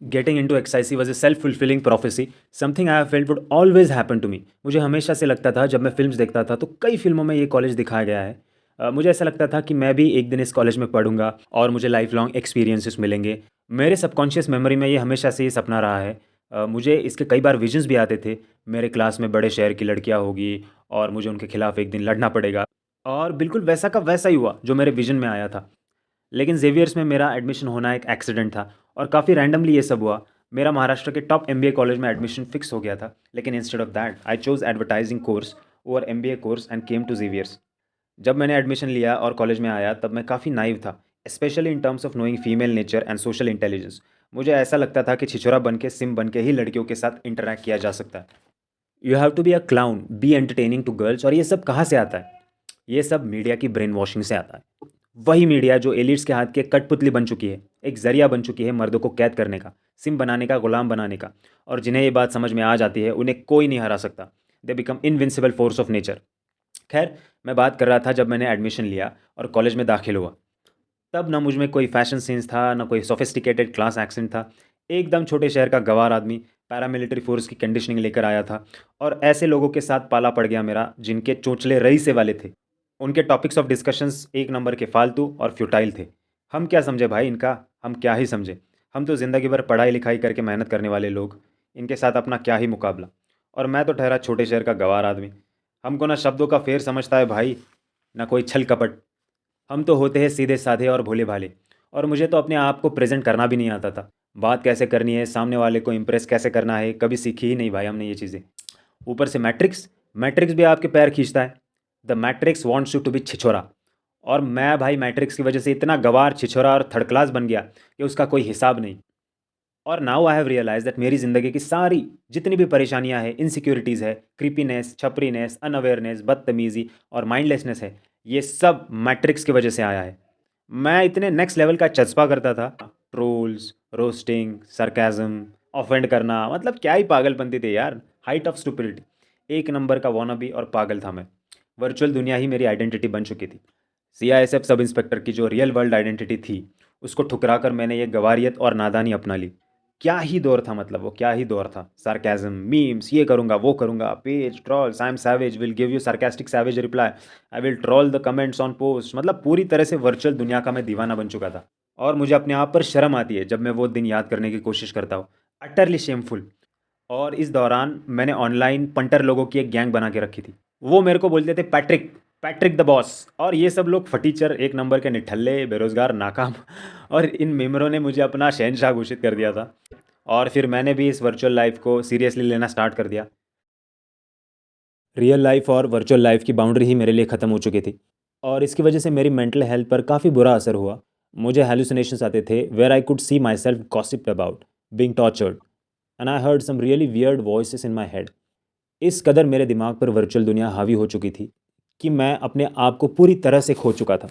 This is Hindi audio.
Getting into XIC was a self-fulfilling prophecy, something I have felt would always happen to me. मुझे हमेशा से लगता था जब मैं फ़िल्म्स देखता था तो कई फ़िल्मों में ये कॉलेज दिखाया गया है। मुझे ऐसा लगता था कि मैं भी एक दिन इस कॉलेज में पढ़ूँगा और मुझे लाइफ़ लॉन्ग एक्सपीरियंसेस मिलेंगे। मेरे सबकॉन्शियस मेमोरी में ये हमेशा से ये सपना रहा है। मुझे इसके कई बार विज़न्स भी आते थे। मेरे क्लास में बड़े शहर की लड़कियाँ होगी और मुझे उनके खिलाफ एक दिन लड़ना पड़ेगा और बिल्कुल वैसा का वैसा ही हुआ जो मेरे विज़न में आया था। लेकिन ज़ेवियर्स में मेरा एडमिशन होना एक एक्सीडेंट था और काफ़ी रैंडमली ये सब हुआ। मेरा महाराष्ट्र के टॉप एमबीए कॉलेज में एडमिशन फिक्स हो गया था, लेकिन instead of that I chose advertising course over MBA course and came to Xavier's. जब मैंने एडमिशन लिया और कॉलेज में आया तब मैं काफ़ी नाइव था, specially in terms of knowing female nature and social intelligence. मुझे ऐसा लगता था कि छिछोरा बन के सिम बन के ही लड़कियों के साथ इंटरैक्ट किया जा सकता है। You have to be a clown, be entertaining to girls. और ये सब कहाँ से आता है? ये सब मीडिया की ब्रेन वॉशिंग से आता है। वही मीडिया जो एलिट्स के हाथ के कठपुतली बन चुकी है, एक ज़रिया बन चुकी है मर्दों को कैद करने का, सिम बनाने का, गुलाम बनाने का। और जिन्हें ये बात समझ में आ जाती है उन्हें कोई नहीं हरा सकता। They become invincible force of nature. खैर, मैं बात कर रहा था जब मैंने एडमिशन लिया और कॉलेज में दाखिल हुआ। तब ना मुझ में कोई फैशन सेंस था, ना कोई सोफिस्टिकेटेड क्लास एक्सेंट था। एकदम छोटे शहर का गँवार आदमी पैरामिलिट्री फ़ोर्स की कंडीशनिंग लेकर आया था और ऐसे लोगों के साथ पाला पड़ गया मेरा जिनके चोंचले रईसे वाले थे। उनके टॉपिक्स ऑफ डिस्कशंस एक नंबर के फालतू और फ्यूटाइल थे। हम क्या समझे भाई इनका? हम क्या ही समझे? हम तो ज़िंदगी भर पढ़ाई-लिखाई करके मेहनत करने वाले लोग। इनके साथ अपना क्या ही मुकाबला। और मैं तो ठहरा छोटे शहर का गँवार आदमी। हमको ना शब्दों का फेर समझता है भाई, ना कोई छल-कपट। हम तो होते हैं सीधे-साधे और भोले-भाले। और मुझे तो अपने आप को प्रेज़ेंट करना भी नहीं आता था। बात कैसे करनी है, सामने वाले को इम्प्रेस कैसे करना है, कभी सीखी ही नहीं भाई हमने ये चीज़ें। ऊपर से मैट्रिक्स, मैट्रिक्स भी आपके पैर खींचता है। The matrix wants you to be छिछोरा। और मैं भाई मैट्रिक्स की वजह से इतना गँवार, छिछोरा और थर्ड क्लास बन गया कि उसका कोई हिसाब नहीं। और now I have realise that मेरी ज़िंदगी की सारी जितनी भी परेशानियाँ हैं, इनसिक्योरिटीज़ है, क्रीपीनेस, छपरीनेस, अनअवेयरनेस, बदतमीज़ी और माइंडलेसनेस है, ये सब मैट्रिक्स की वजह से आया है। मैं इतने नेक्स्ट लेवल का चस्पा करता था। ट्रोल्स, रोस्टिंग, सरकैज़म, ऑफेंड करना, मतलब क्या ही पागलपंती थी यार। Height of stupidity. एक नंबर का वॉनाबी और पागल था मैं। वर्चुअल दुनिया ही मेरी आइडेंटिटी बन चुकी थी। सीआईएसएफ सब इंस्पेक्टर की जो रियल वर्ल्ड आइडेंटिटी थी, उसको ठुकरा कर मैंने ये गवारियत और नादानी अपना ली। क्या ही दौर था, मतलब वो क्या ही दौर था। सार्केज़्म, मीम्स, ये करूँगा, वो करूँगा, page, trolls, I am savage, will give you sarcastic savage reply, I will troll the comments on post. मतलब पूरी तरह से वर्चुअल दुनिया का मैं दीवाना बन चुका था। और मुझे अपने आप पर शर्म आती है जब मैं वो दिन याद करने की कोशिश करता हूँ। Utterly shameful. और इस दौरान मैंने ऑनलाइन पंटर लोगों की एक गैंग बना के रखी थी। वो मेरे को बोलते थे पैट्रिक, पैट्रिक द बॉस। और ये सब लोग फटीचर, एक नंबर के निठल्ले, बेरोज़गार, नाकाम। और इन मेम्बरों ने मुझे अपना शहंशाह घोषित कर दिया था। और फिर मैंने भी इस वर्चुअल लाइफ को सीरियसली लेना स्टार्ट कर दिया। रियल लाइफ और वर्चुअल लाइफ की बाउंड्री ही मेरे लिए ख़त्म हो चुकी थी और इसकी वजह से मेरी मेंटल हेल्थ पर काफ़ी बुरा असर हुआ। मुझे हेलुसिनेशंस आते थे where I could see myself gossiped about, being tortured, and I heard some really weird voices in my head. इस कदर मेरे दिमाग पर वर्चुअल दुनिया हावी हो चुकी थी कि मैं अपने आप को पूरी तरह से खो चुका था।